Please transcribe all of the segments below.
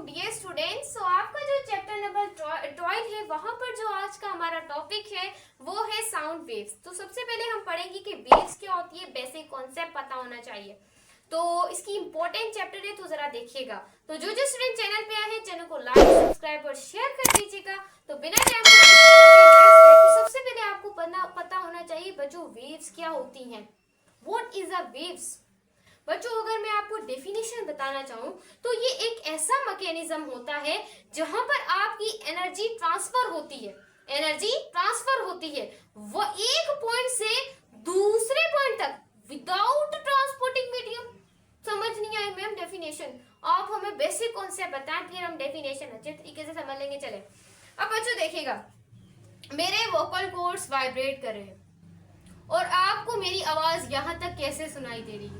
वालेकुम dear students. सो आपका जो चैप्टर नंबर 12 है वहां पर जो आज का हमारा टॉपिक है वो है साउंड वेव्स। तो सबसे पहले हम पढ़ेंगे कि वेव्स क्या होती है, बेसिक कॉन्सेप्ट पता होना चाहिए। तो इसकी इंपॉर्टेंट चैप्टर है, तो जरा देखिएगा। तो जो स्टूडेंट चैनल पे आए हैं चैनल को लाइक सब्सक्राइब और शेयर कर दीजिएगा। तो बिना टाइम तो सबसे पहले आपको पता होना चाहिए बच्चों वेव्स क्या होती हैं। What is a waves? बच्चों अगर मैं आपको डेफिनेशन बताना चाहूँ तो ये एक ऐसा मैकेनिज्म होता है जहां पर आपकी एनर्जी ट्रांसफर होती है। एनर्जी ट्रांसफर होती है वो एक पॉइंट से दूसरे पॉइंट तक विदाउट ट्रांसपोर्टिंग मीडियम। समझ नहीं आई मैम डेफिनेशन? आप हमें बेसिक कॉन्सेप्ट बताएं फिर हम डेफिनेशन अच्छे तरीके से समझ लेंगे। चले अब बच्चों देखिएगा, मेरे वोकल कॉर्ड्स वाइब्रेट कर रहे हैं और आपको मेरी आवाज यहाँ तक कैसे सुनाई दे रही है?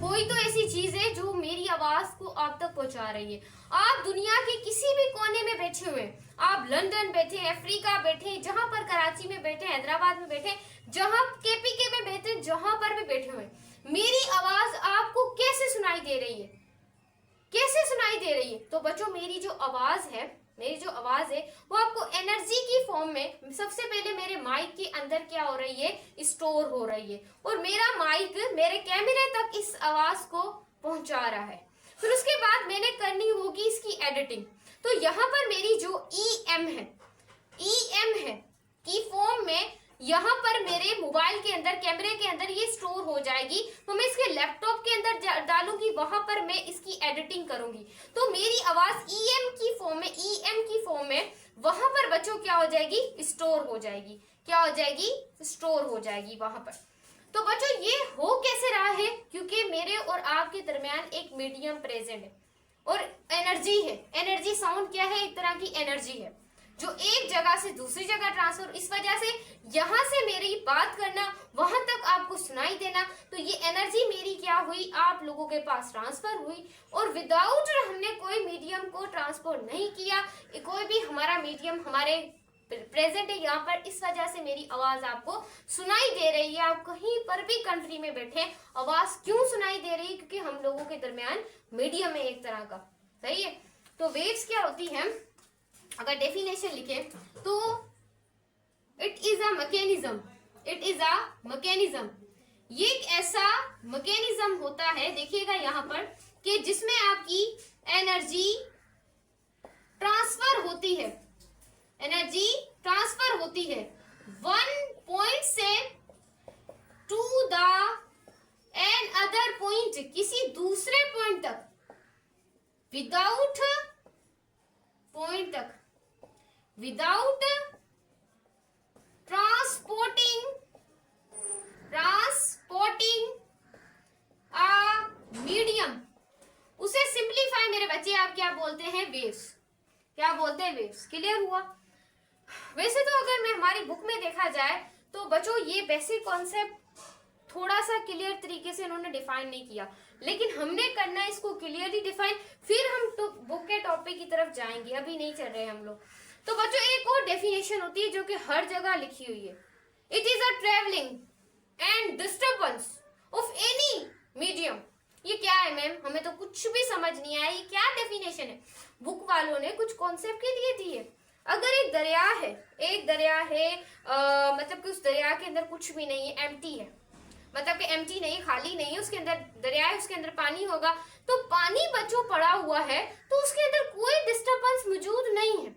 कोई तो ऐसी चीज है जो मेरी आवाज को आप तक पहुंचा रही है। आप दुनिया के किसी भी कोने में बैठे हुए, आप लंदन बैठे, अफ्रीका बैठे, जहां पर कराची में बैठे, हैदराबाद में बैठे, जहां केपीके में बैठे, जहां पर भी बैठे हुए, मेरी आवाज आपको कैसे सुनाई दे रही है? कैसे सुनाई दे रही है? तो बच्चों मेरी जो आवाज है वो आपको एनर्जी की फॉर्म में सबसे पहले मेरे माइक के अंदर क्या हो रही है, स्टोर हो रही है और मेरा माइक मेरे कैमरे तक इस आवाज को पहुंचा रहा है। फिर उसके बाद मैंने करनी होगी इसकी एडिटिंग। तो यहाँ पर मेरी जो ईएम है की फॉर्म में यहाँ पर मेरे मोबाइल के अंदर, कैमरे के अंदर ये स्टोर हो जाएगी। तो मैं इसके लैपटॉप के अंदर डालूंगी, वहां पर मैं इसकी एडिटिंग करूंगी। तो मेरी आवाज ईएम की फॉर्म में वहां पर बच्चों क्या हो जाएगी, स्टोर हो जाएगी। क्या हो जाएगी? स्टोर हो जाएगी वहां पर। तो बच्चों ये हो कैसे रहा है? क्योंकि मेरे और आपके दरमियान एक मीडियम प्रेजेंट है और एनर्जी है। एनर्जी साउंड क्या है? एक तरह की एनर्जी है जो एक जगह से दूसरी जगह ट्रांसफर। इस वजह से यहाँ से मेरी बात करना, वहां तक आपको सुनाई देना, तो ये एनर्जी मेरी क्या हुई, आप लोगों के पास ट्रांसफर हुई। और विदाउट हमने कोई मीडियम को ट्रांसपोर्ट नहीं किया, कोई भी हमारा मीडियम हमारे प्रेजेंट है यहाँ पर, इस वजह से मेरी आवाज आपको सुनाई दे रही है। आप कहीं पर भी कंट्री में बैठे, आवाज क्यों सुनाई दे रही है? क्योंकि हम लोगों के दरमियान मीडियम है एक तरह का। सही है। तो वेव्स क्या होती है? अगर डेफिनेशन लिखे तो इट इज अ मैकेनिज्म। ये एक ऐसा मैकेनिज्म होता है, देखिएगा यहाँ पर, कि जिसमें आपकी एनर्जी ट्रांसफर होती है वन पॉइंट से to the another point, किसी दूसरे पॉइंट तक, विदाउट ट्रांसपोर्टिंग अ मीडियम। उसे सिंप्लीफाई मेरे बच्चे आप क्या बोलते हैं? वेव्स। क्या बोलते हैं? वेव्स। क्लियर हुआ? वैसे तो अगर मैं हमारी बुक में देखा जाए तो बच्चों ये बेसिक कॉन्सेप्ट थोड़ा सा क्लियर तरीके से इन्होंने डिफाइन नहीं किया, लेकिन हमने करना है इसको क्लियरली डिफाइन, फिर हम तो बुक के टॉपिक की तरफ जाएंगे, अभी नहीं चल रहे हम लोग। तो बच्चों एक और डेफिनेशन होती है जो कि हर जगह लिखी हुई है। It is a travelling and disturbance of any medium. ये क्या है मैम? हमें तो कुछ भी समझ नहीं आया, ये क्या डेफिनेशन है? बुक वालों ने कुछ कॉन्सेप्ट के लिए दी है। अगर एक दरिया है मतलब कि उस दरिया के अंदर कुछ भी नहीं है, एम्प्टी है, मतलब कि एम्प्टी नहीं, खाली नहीं है, उसके अंदर दरिया है, उसके अंदर पानी होगा, तो पानी बच्चों पड़ा हुआ है तो उसके अंदर कोई डिस्टर्बेंस मौजूद नहीं है।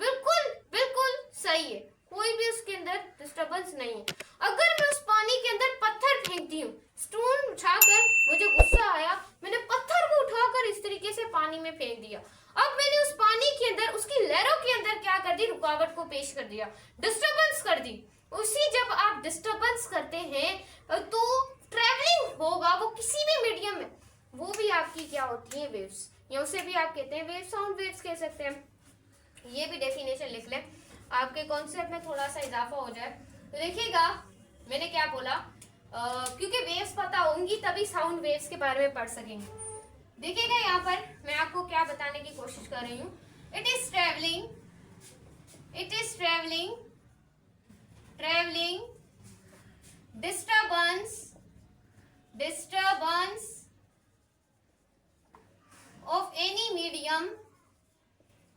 बिल्कुल सही है, कोई भी उसके अंदर डिस्टर्बेंस नहीं है। अगर मैं उस पानी के अंदर पत्थर फेंकती हूँ, स्टोन उठाकर, मुझे गुस्सा आया, मैंने पत्थर को उठाकर इस तरीके से पानी में फेंक दिया। अब मैंने उस पानी के अंदर, उसकी लहरों के अंदर क्या कर दी? रुकावट को पेश कर दिया, डिस्टर्बेंस कर दी। उसी जब आप डिस्टर्बेंस करते हैं तो ट्रेवलिंग होगा वो किसी भी मीडियम में, वो भी आपकी क्या होती है? वेव्स। या उसे भी आप कहते हैं वेव, साउंड वेव्स कह सकते हैं। ये भी डेफिनेशन लिख लें, आपके कॉन्सेप्ट में थोड़ा सा इजाफा हो जाए। तो देखिएगा मैंने क्या बोला, क्योंकि वेव्स पता होंगी तभी साउंड वेव्स के बारे में पढ़ सकेंगे। देखिएगा यहाँ पर मैं आपको क्या बताने की कोशिश कर रही हूँ। It is travelling disturbance of any medium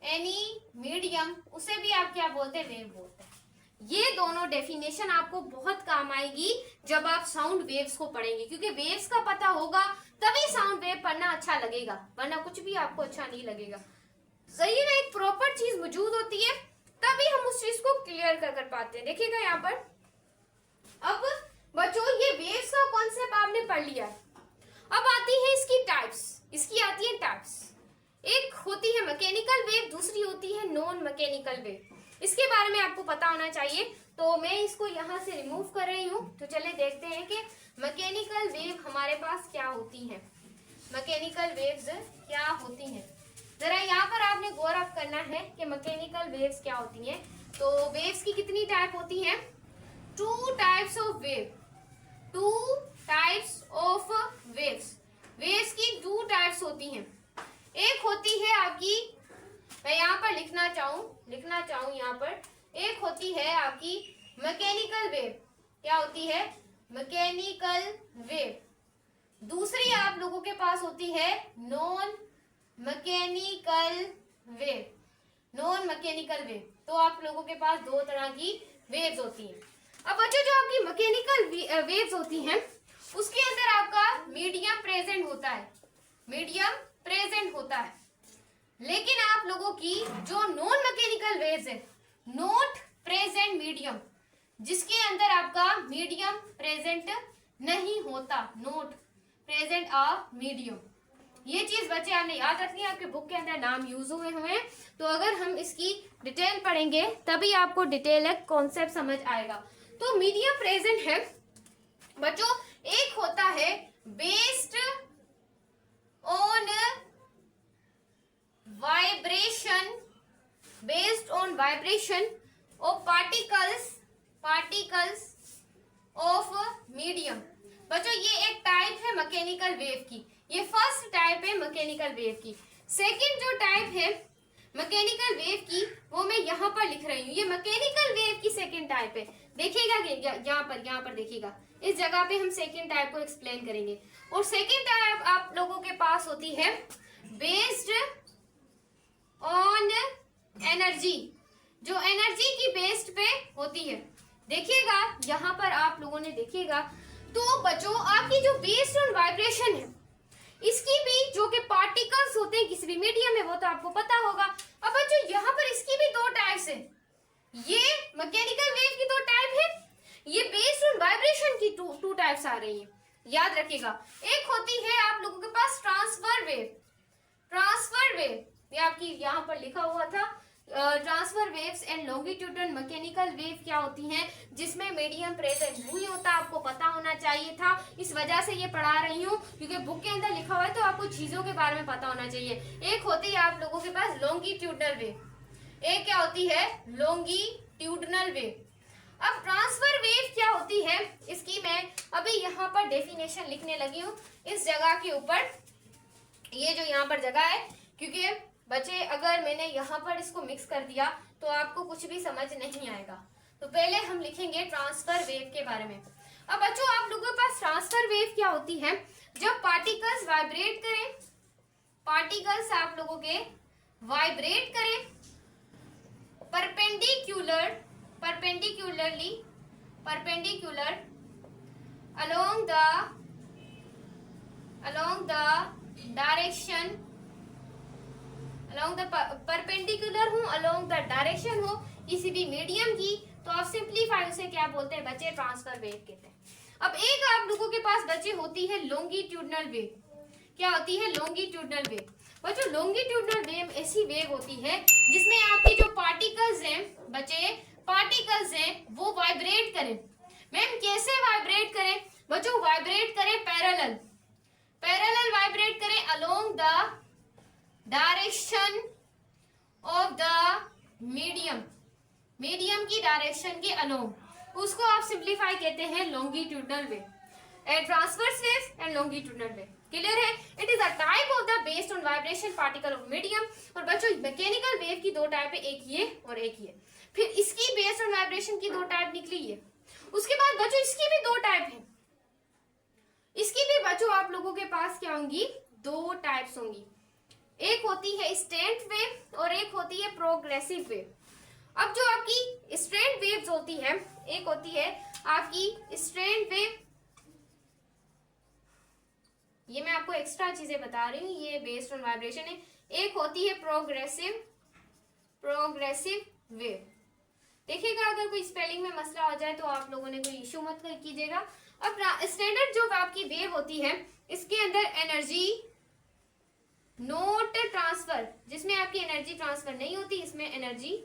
any medium, उसे भी आप क्या बोलते हैं, वेव बोलते हैं। ये दोनों डेफिनेशन आपको बहुत काम आएगी जब आप साउंड वेव्स को पढ़ेंगे, क्योंकि वेव्स का पता होगा तभी साउंड वेव पढ़ना अच्छा लगेगा, वरना कुछ भी आपको अच्छा नहीं लगेगा। सही ना, एक प्रॉपर चीज मौजूद होती है तभी हम उस चीज को क्लियर कर पाते हैं। देखिएगा यहाँ पर, अब बच्चों ये वेव्स का कॉन्सेप्ट आपने पढ़ लिया। अब आती है इसकी टाइप्स, इसकी आती है टाइप्स। एक होती है मैकेनिकल वेव, दूसरी होती है नॉन मैकेनिकल वेव। इसके बारे में आपको पता होना चाहिए, तो मैं इसको यहाँ से रिमूव कर रही हूँ। तो चले देखते हैं कि मैकेनिकल वेव हमारे पास क्या होती है, मैकेनिकल वेव्स क्या होती हैं। जरा यहाँ पर आपने गौर करना है कि मैकेनिकल वेव्स क्या होती हैं। तो वेव्स की कितनी टाइप होती हैं, 2 types of wave, 2 types of waves. Waves की 2 टाइप्स होती हैं। एक होती है आपकी, मैं यहाँ पर लिखना चाहूँ यहाँ पर, एक होती है आपकी मैकेनिकल वेव। क्या होती है, मैकेनिकल वेव। दूसरी आप लोगों के पास होती है non mechanical wave, non mechanical wave. तो आप लोगों के पास 2 तरह की वेव्स होती हैं। अब बच्चों जो आपकी मैकेनिकल वेव्स होती हैं उसके अंदर आपका मीडियम प्रेजेंट होता है, मीडियम प्रेजेंट होता है। लेकिन आप लोगों की जो नॉन मैकेनिकल वेव्स है, नॉट प्रेजेंट मीडियम, जिसके अंदर आपका मीडियम प्रेजेंट नहीं होता, नॉट प्रेजेंट अ मीडियम। ये चीज बच्चे आपने याद रखनी है, आपके बुक के अंदर नाम यूज हुए हैं। तो अगर हम इसकी डिटेल पढ़ेंगे तभी आपको डिटेल कॉन्सेप्ट समझ आएगा। तो मीडियम प्रेजेंट है बच्चों, एक होता है based on vibration, based on vibration of particles of medium. बच्चों ये एक टाइप है मैकेनिकल वेव की, ये फर्स्ट टाइप है मैकेनिकल वेव की। सेकंड जो टाइप है मैकेनिकल वेव की वो मैं यहाँ पर लिख रही हूँ, ये मैकेनिकल वेव की सेकंड टाइप है। देखिएगा यहाँ पर देखिएगा, इस जगह पे हम सेकंड टाइप को एक्सप्लेन करेंगे। और सेकंड टाइप आप लोगों के पास होती है बेस्ड ऑन एनर्जी, जो एनर्जी की बेस्ड पे होती है। देखिएगा यहाँ पर आप लोगों ने देखिएगा, तो बच्चों आपकी जो बेस्ड ऑन वाइब्रेशन है इसकी भी जो कि पार्टिकल्स होते हैं किसी भी मीडियम में, वो तो आपको पता होगा। अब बच्चों यहाँ पर इसकी भी 2 टाइप्स है, ये मैकेनिकल वेव की 2 टाइप है, ये बेस्ड ऑन वाइब्रेशन की 2 टाइप्स आ रही है, याद रखिएगा। एक होती है आप लोगों के पास ट्रांसफर वेव, ट्रांसफर वेव ये आपकी यहाँ पर लिखा हुआ था, transfer waves and longitudinal mechanical wave क्या होती हैं, जिसमें मीडियम प्रेजेंट नहीं होता, आपको पता होना चाहिए था। इस वजह से ये पढ़ा रही हूँ क्योंकि बुक के अंदर लिखा हुआ है तो आपको चीजों के बारे में पता होना चाहिए। एक होती है आप लोगों के पास लॉन्गिट्यूडनल वेव, एक क्या होती है लॉन्गिट्यूडनल वेव। अब ट्रांसफर वेव क्या होती है इसकी मैं अभी यहाँ पर डेफिनेशन लिखने लगी हूँ, इस जगह के ऊपर, ये जो यहाँ पर जगह है, क्योंकि बच्चे अगर मैंने यहाँ पर इसको मिक्स कर दिया तो आपको कुछ भी समझ नहीं आएगा। तो पहले हम लिखेंगे ट्रांसफर वेव के बारे में। अब बच्चों आप लोगों के पास ट्रांसफर वेव क्या होती है, जब पार्टिकल्स वाइब्रेट करें, पार्टिकल्स आप लोगों के वाइब्रेट करें perpendicular along the direction, along the perpendicular हो, along the डायरेक्शन हो किसी भी मीडियम की, तो आप सिंप्लीफाई उसे क्या बोलते हैं बच्चे, ट्रांसफर वेव कहते हैं। अब एक आप लोगों के पास बच्चे होती है लॉन्गिट्यूडनल वेव। क्या होती है लॉन्गिट्यूडनल वेव? बच्चों लॉन्गिट्यूडनल वेव ऐसी वेव होती है जिसमें आपके जो पार्टिकल्स हैं बच्चे, पार्टिकल्स हैं वो वाइब्रेट करें। मैम कैसे वाइब्रेट करें? बच्चों वाइब्रेट करें पैरेलल वाइब्रेट करें along the direction of the medium की डायरेक्शन के अलोंग, उसको आप सिंप्लीफाई कहते हैं longitudinal wave. Transverse wave and longitudinal wave, clear है? It is a type of the based on vibration particle of medium. और बच्चों मैकेनिकल वेव की 2 टाइप है, एक ये और एक ये। फिर इसकी बेस्ड ऑन वाइब्रेशन की 2 टाइप निकली है। उसके बाद बच्चों इसकी भी 2 टाइप है, इसकी भी बच्चों आप लोगों के पास क्या होंगी 2 टाइप्स होंगी। एक होती है स्टैंड वेव और एक होती है प्रोग्रेसिव वेव। अब जो आपकी स्ट्रेंड वेव्स होती है, एक होती है आपकी स्ट्रेंड वेव, ये मैं आपको एक्स्ट्रा चीजें बता रही हूँ, ये बेस्ड ऑन वाइब्रेशन है। एक होती है प्रोग्रेसिव वेव। देखिएगा अगर कोई स्पेलिंग में मसला हो जाए तो आप लोगों ने कोई इश्यू मत कीजिएगा। अब स्टैंडर्ड जो आपकी वेव होती है, इसके अंदर एनर्जी नोट ट्रांसफर, जिसमें आपकी एनर्जी ट्रांसफर नहीं होती, इसमें एनर्जी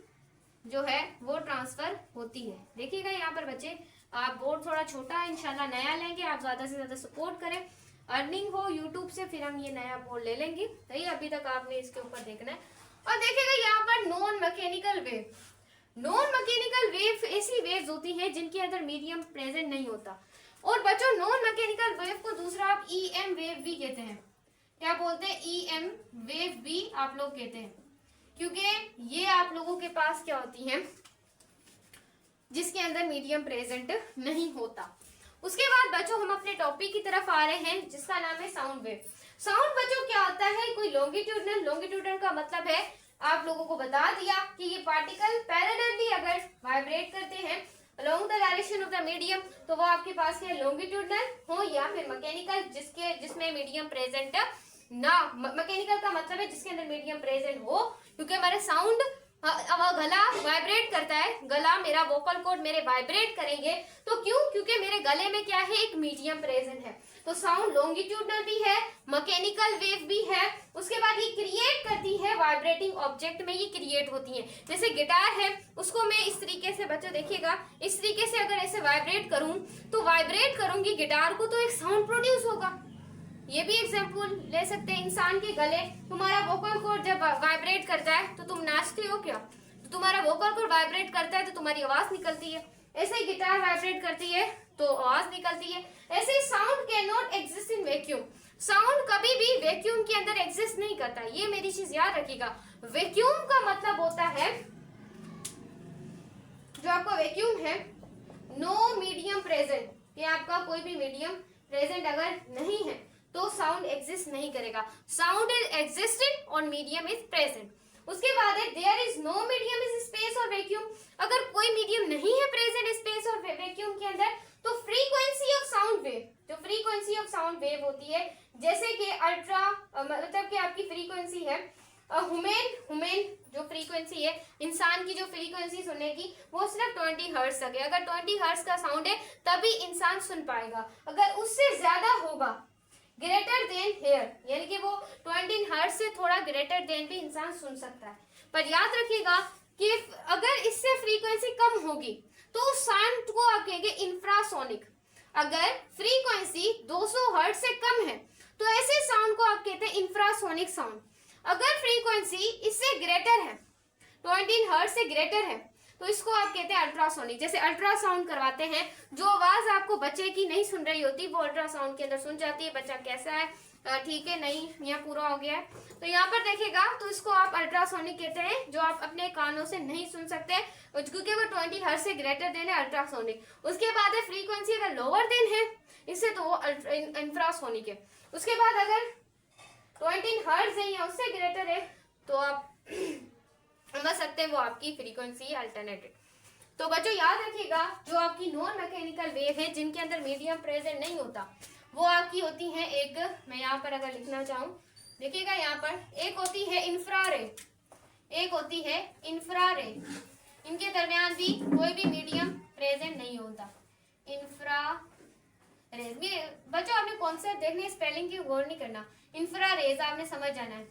जो है वो ट्रांसफर होती है। देखिएगा यहाँ पर बच्चे, आप बोर्ड थोड़ा छोटा है, इंशाल्लाह नया लेंगे, आप ज्यादा से ज्यादा सपोर्ट करें, अर्निंग हो यूट्यूब से, फिर हम ये नया बोर्ड ले लेंगे। सही, अभी तक आपने इसके ऊपर देखना है। और देखिएगा यहाँ पर non mechanical wave. Non mechanical wave ऐसी वेव्स होती हैं जिनके अंदर मीडियम प्रेजेंट नहीं होता। और बच्चों नॉन मैकेनिकल वेव को दूसरा आप EM वेव भी कहते हैं। क्या बोलते हैं? EM वेव भी आप लोग कहते हैं, क्योंकि ये आप लोगों के पास क्या होती हैं जिसके अंदर मीडियम प्रेजेंट नहीं होता। उसके बाद बच्चों हम अपने टॉपिक की तरफ आ रहे हैं जिसका नाम है साउंड वेव। साउंड बच्चों क्या होता है? कोई लॉन्गिट्यूडनल का मतलब है, आप लोगों को बता दिया कि ये पार्टिकल पैरेलली अगर वाइब्रेट करते हैं along the direction of the medium, तो वो आपके पास है लॉन्गिट्यूडनल हो या फिर मैकेनिकल, जिसमें मीडियम प्रेजेंट ना। मैकेनिकल का मतलब है जिसके अंदर मीडियम प्रेजेंट हो, क्योंकि हमारे साउंड गला वाइब्रेट करता है, गला मेरा वोकल कॉर्ड मेरे वाइब्रेट करेंगे, तो क्यों? क्योंकि मेरे गले में क्या है? एक मीडियम प्रेजेंट है। तो साउंड लॉन्गिट्यूडनल भी है, मैकेनिकल वेव भी है। उसके बाद ये क्रिएट करती है वाइब्रेटिंग ऑब्जेक्ट में, ये क्रिएट होती है। जैसे गिटार है, उसको मैं इस तरीके से, बच्चों देखिएगा, इस तरीके से अगर ऐसे वाइब्रेट करूं तो वाइब्रेट करूंगी गिटार को, तो एक साउंड प्रोड्यूस होगा। ये भी एग्जाम्पल ले सकते हैं। इंसान के गले, तुम्हारा वोकल कॉर्ड जब वाइब्रेट करता है तो तुम नाचते हो क्या? तो तुम्हारा वोकल कॉर्ड वाइब्रेट करता है तो तुम्हारी आवाज निकलती है। ऐसे ही गिटार वाइब्रेट करती है तो आवाज निकलती है। ऐसे sound can not exist in vacuum. Sound कभी भी वैक्यूम के अंदर एग्जिस्ट नहीं करता, ये मेरी चीज याद रखिएगा। वैक्यूम का मतलब होता है, जो आपका वैक्यूम है, नो मीडियम प्रेजेंट, कि आपका कोई भी मीडियम प्रेजेंट अगर नहीं है तो साउंड एग्जिस्ट नहीं करेगा। साउंड इज एग्जिस्टेड और मीडियम इज प्रेजेंट। उसके बाद है there is no medium is space और वैक्यूम। अगर कोई मीडियम नहीं है प्रेजेंट स्पेस और वैक्यूम के अंदर, तो फ्रीक्वेंसी ऑफ साउंड वेव, जो फ्रीक्वेंसी ऑफ साउंड वेव होती है, जैसे कि अल्ट्रा, मतलब कि आपकी फ्रीक्वेंसी है हुमेन जो फ्रीक्वेंसी है इंसान की, जो फ्रीक्वेंसी सुनने की, वो सिर्फ 20 हर्ट्ज तक है। अगर 20 हर्ट्ज का साउंड है तभी इंसान सुन पाएगा। अगर उससे ज्यादा होगा, ग्रेटर देन हेयर, यानी कि वो 20 हर्ट्ज से थोड़ा ग्रेटर देन भी इंसान सुन सकता है। पर याद रखिएगा कि अगर इससे फ्रीक्वेंसी कम होगी तो उस साउंड को आप कहेंगे इंफ्रासोनिक। अगर फ्रीक्वेंसी 200 हर्ट्ज से कम है तो ऐसे साउंड को आप कहते हैं इंफ्रासोनिक साउंड। अगर फ्रीक्वेंसी इससे ग्रेटर है, 20 हर्ट्ज से ग्रेटर है, तो इसको आप कहते हैं अल्ट्रासोनिक। जैसे अल्ट्रासाउंड करवाते हैं, जो आवाज आपको बच्चे की नहीं सुन रही होती वो अल्ट्रासाउंड के अंदर सुन जाती है, बच्चा कैसा है, ठीक है, नहीं, यहाँ पूरा हो गया है, तो यहाँ पर देखेगा तो इसको आप अल्ट्रासोनिक कहते हैं, जो आप अपने कानों से नहीं सुन सकते क्योंकि वो 20 हर्ट्ज से ग्रेटर देन है, अल्ट्रासोनिक। उसके बाद है फ्रीक्वेंसी अगर लोअर देन है इससे, तो वो इंफ्रासोनिक है। उसके बाद अगर 20 हर्ट्ज है या उससे ग्रेटर है तो आप समझ सकते हैं वो आपकी फ्रीक्वेंसी अल्टरनेटिव। तो बच्चों याद रखिएगा, जो आपकी नॉन मैकेनिकल वेव है जिनके अंदर मीडियम प्रेजेंट नहीं होता, वो आपकी होती है, एक मैं यहाँ पर अगर लिखना चाहूँ, देखिएगा यहाँ पर एक होती है इंफ्रारेड, एक होती है इंफ्रारेड। इनके दरमियान भी कोई भी मीडियम प्रेजेंट नहीं होता। इंफ्रारेड बच्चों आपने कॉन्सेप्ट देखने, स्पेलिंग की गौर नहीं करना, इंफ्रारेज आपने समझ जाना है।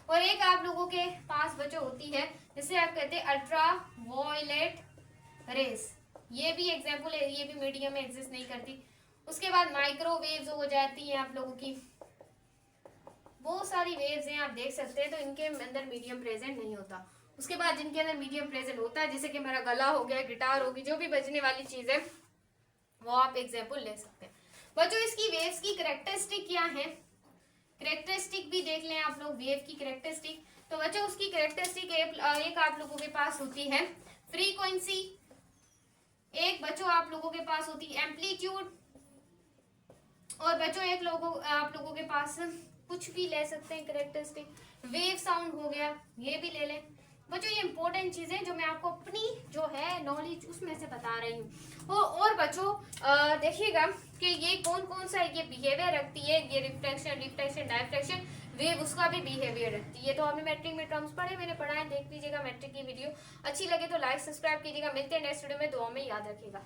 और एक आप लोगों के पास बच्चों होती है जिसे आप कहते हैं अल्ट्रा वायलेट रेस, ये भी एग्जाम्पल है, ये भी मीडियम में एग्जिस्ट नहीं करती। उसके बाद माइक्रोवेव्स हो जाती है आप लोगों की, बहुत सारी वेव्स हैं आप देख सकते हैं, तो इनके अंदर मीडियम प्रेजेंट नहीं होता। उसके बाद जिनके अंदर मीडियम प्रेजेंट होता है, जैसे कि मेरा गला हो गया, गिटार होगी, जो भी बजने वाली चीज है वो आप एग्जाम्पल ले सकते हैं। बच्चों इसकी वेव्स की कैरेक्टरिस्टिक क्या है, कैरेक्टरिस्टिक भी देख लें आप लोग, वेव की कैरेक्टरिस्टिक। तो बच्चों उसकी कैरेक्टरिस्टिक एक आप लोगों के पास होती है फ्रीक्वेंसी, एक बच्चों आप लोगों के पास होती है एम्पलीट्यूड, और बच्चों एक आप लोगों के पास कुछ भी ले सकते हैं कैरेक्टरिस्टिक। वेव साउंड हो गया, ये भी ले लें। बच्चों ये इंपॉर्टेंट चीजें जो मैं आपको अपनी जो है नॉलेज उसमें से बता रही हूँ। और बच्चों देखिएगा कि ये कौन कौन सा ये बिहेवियर रखती है, ये रिफ्लेक्शन डायफ्लेक्शन वेव, उसका भी बिहेवियर रखती है। तो आपने मैट्रिक में टर्म्स पढ़े, मैंने पढ़ाया, देख लीजिएगा मैट्रिक की वीडियो। अच्छी लगे तो लाइक सब्सक्राइब कीजिएगा। मिलते हैं नेक्स्ट वीडियो में, दुआ में याद रखिएगा।